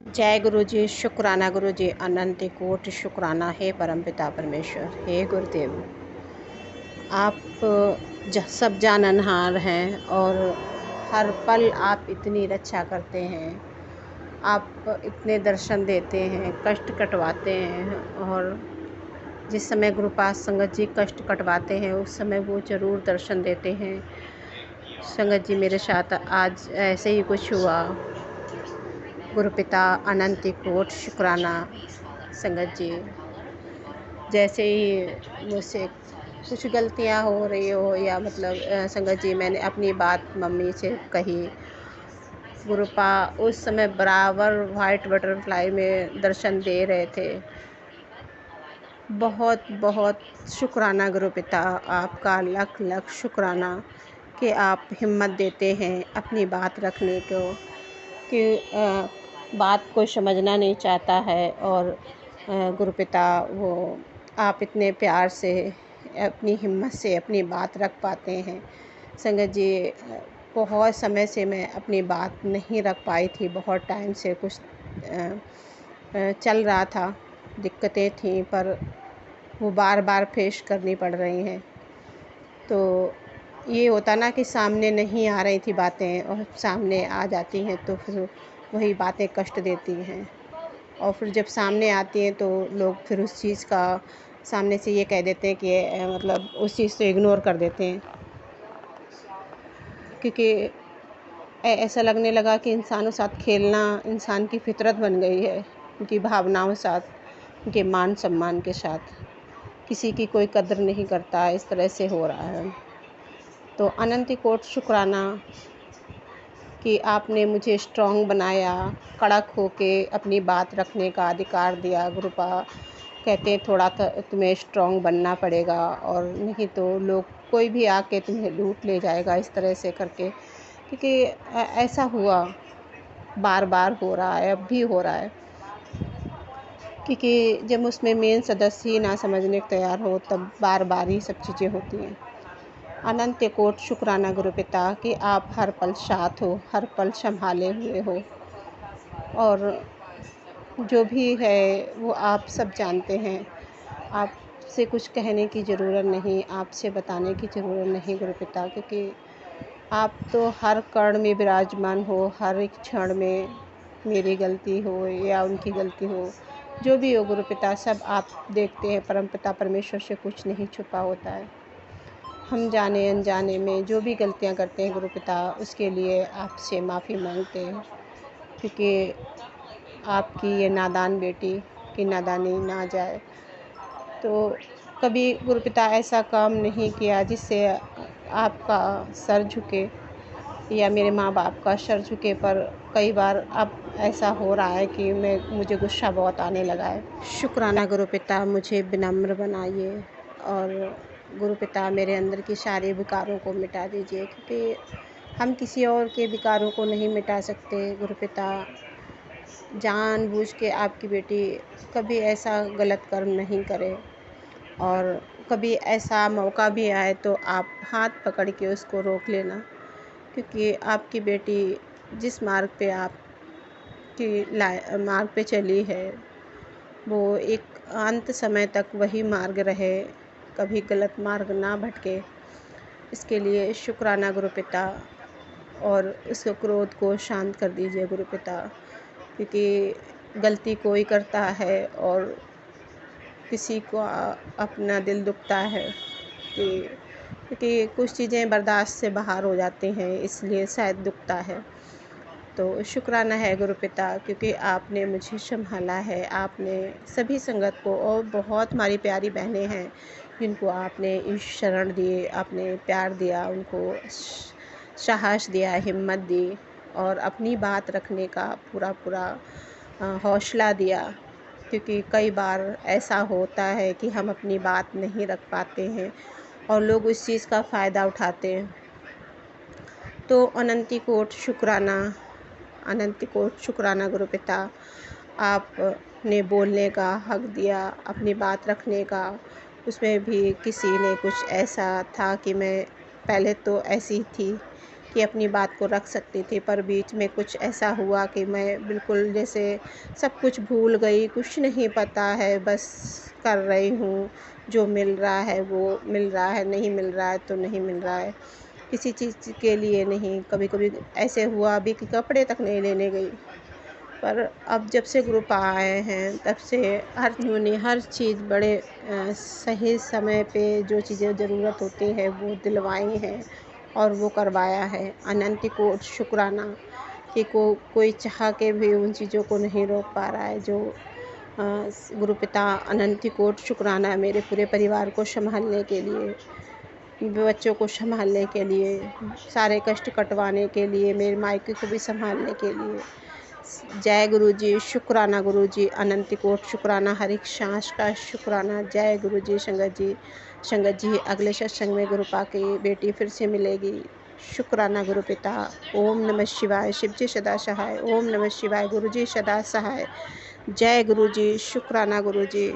जय गुरु जी, शुक्राना गुरु जी, अनंत कोटि शुक्राना है परमपिता परमेश्वर। हे गुरुदेव, आप सब जाननहार हैं और हर पल आप इतनी रक्षा करते हैं। आप इतने दर्शन देते हैं, कष्ट कटवाते हैं, और जिस समय गुरुपाद संगत जी कष्ट कटवाते हैं उस समय वो ज़रूर दर्शन देते हैं। संगत जी, मेरे साथ आज ऐसे ही कुछ हुआ। गुरुपिता अनंत कोट शुक्राना संगत जी, जैसे ही मुझसे कुछ गलतियां हो रही हो या मतलब संगत जी, मैंने अपनी बात मम्मी से कही। गुरुपा उस समय बराबर वाइट बटरफ्लाई में दर्शन दे रहे थे। बहुत बहुत शुक्राना गुरुपिता, आपका लख लख शुक्राना कि आप हिम्मत देते हैं अपनी बात रखने को, कि बात कोई समझना नहीं चाहता है। और गुरुपिता, वो आप इतने प्यार से अपनी हिम्मत से अपनी बात रख पाते हैं। संगत जी, बहुत समय से मैं अपनी बात नहीं रख पाई थी। बहुत टाइम से कुछ चल रहा था, दिक्कतें थीं, पर वो बार बार फेस करनी पड़ रही हैं। तो ये होता ना कि सामने नहीं आ रही थी बातें और सामने आ जाती हैं तो फिर वही बातें कष्ट देती हैं। और फिर जब सामने आती हैं तो लोग फिर उस चीज़ का सामने से ये कह देते हैं कि मतलब उस चीज़ से इग्नोर कर देते हैं, क्योंकि ऐसा लगने लगा कि इंसानों साथ खेलना इंसान की फितरत बन गई है। उनकी भावनाओं साथ, उनके मान सम्मान के साथ किसी की कोई कदर नहीं करता, इस तरह से हो रहा है। तो अनंत कोटि शुक्राना कि आपने मुझे स्ट्रॉन्ग बनाया, कड़क होके अपनी बात रखने का अधिकार दिया। गुरुपा कहते हैं थोड़ा तुम्हें स्ट्रॉन्ग बनना पड़ेगा, और नहीं तो लोग कोई भी आके तुम्हें लूट ले जाएगा, इस तरह से करके। क्योंकि ऐसा हुआ, बार बार हो रहा है, अब भी हो रहा है। क्योंकि जब उसमें मेन सदस्य ही ना समझने को तैयार हो तब बार बार ही सब चीज़ें होती हैं। अनंत कोट शुक्राना गुरुपिता कि आप हर पल साथ हो, हर पल संभाले हुए हो, और जो भी है वो आप सब जानते हैं। आपसे कुछ कहने की ज़रूरत नहीं, आपसे बताने की ज़रूरत नहीं गुरुपिता, क्योंकि आप तो हर कण में विराजमान हो। हर एक क्षण में मेरी गलती हो या उनकी गलती हो, जो भी हो गुरुपिता, सब आप देखते हैं। परमपिता परमेश्वर से कुछ नहीं छुपा होता है। हम जाने अनजाने में जो भी गलतियां करते हैं गुरुपिता, उसके लिए आपसे माफ़ी मांगते हैं, क्योंकि आपकी ये नादान बेटी की नादानी ना जाए। तो कभी गुरुपिता ऐसा काम नहीं किया जिससे आपका सर झुके या मेरे माँ बाप का सर झुके, पर कई बार अब ऐसा हो रहा है कि मुझे गुस्सा बहुत आने लगा है। शुक्राना गुरुपिता, मुझे विनम्र बनाइए, और गुरुपिता मेरे अंदर की सारे विकारों को मिटा दीजिए, क्योंकि हम किसी और के विकारों को नहीं मिटा सकते गुरुपिता। जानबूझ के आपकी बेटी कभी ऐसा गलत कर्म नहीं करे, और कभी ऐसा मौका भी आए तो आप हाथ पकड़ के उसको रोक लेना, क्योंकि आपकी बेटी जिस मार्ग पे मार्ग पे चली है वो एक अंत समय तक वही मार्ग रहे, कभी गलत मार्ग ना भटके। इसके लिए शुक्राना गुरुपिता, और उसके क्रोध को शांत कर दीजिए गुरुपिता, क्योंकि गलती कोई करता है और किसी को अपना दिल दुखता है क्योंकि कुछ चीज़ें बर्दाश्त से बाहर हो जाती हैं, इसलिए शायद दुखता है। तो शुक्राना है गुरुपिता, क्योंकि आपने मुझे संभाला है। आपने सभी संगत को, और बहुत हमारी प्यारी बहनें हैं जिनको आपने इस शरण दिए, आपने प्यार दिया, उनको साहस दिया, हिम्मत दी, और अपनी बात रखने का पूरा पूरा हौसला दिया। क्योंकि कई बार ऐसा होता है कि हम अपनी बात नहीं रख पाते हैं और लोग उस चीज़ का फ़ायदा उठाते हैं। तो अनंत कोटि शुक्राना गुरुपिता, आपने बोलने का हक दिया, अपनी बात रखने का। उसमें भी किसी ने कुछ ऐसा था कि मैं पहले तो ऐसी थी कि अपनी बात को रख सकती थी, पर बीच में कुछ ऐसा हुआ कि मैं बिल्कुल जैसे सब कुछ भूल गई, कुछ नहीं पता है, बस कर रही हूँ, जो मिल रहा है वो मिल रहा है, नहीं मिल रहा है तो नहीं मिल रहा है, किसी चीज़ के लिए नहीं। कभी-कभी ऐसे हुआ भी कि कपड़े तक नहीं लेने गई। पर अब जब से ग्रुप आए हैं तब से उन्होंने हर चीज़ बड़े सही समय पे जो चीज़ें ज़रूरत होती है वो दिलवाई हैं और वो करवाया है। अनंत कोटि शुक्राना कि कोई चाह के भी उन चीज़ों को नहीं रोक पा रहा है। जो गुरुपिता अनंत कोटि शुक्राना है मेरे पूरे परिवार को सँभालने के लिए, बच्चों को सँभालने के लिए, सारे कष्ट कटवाने के लिए, मेरे मायके को भी सँभालने के लिए। जय गुरु जी, शुक्राना गुरु जी, अनंत कोटि शुक्राना, हर एक सांस का शुक्राना। जय गुरु जी। संगत जी अगले सत्संग में गुरुपा की बेटी फिर से मिलेगी। शुक्राना गुरु पिता। ओम नमः शिवाय। शिव जी सदा सहाय। ओम नमः शिवाय। गुरु जी सदा सहाय। जय गुरु जी। शुक्राना गुरु जी।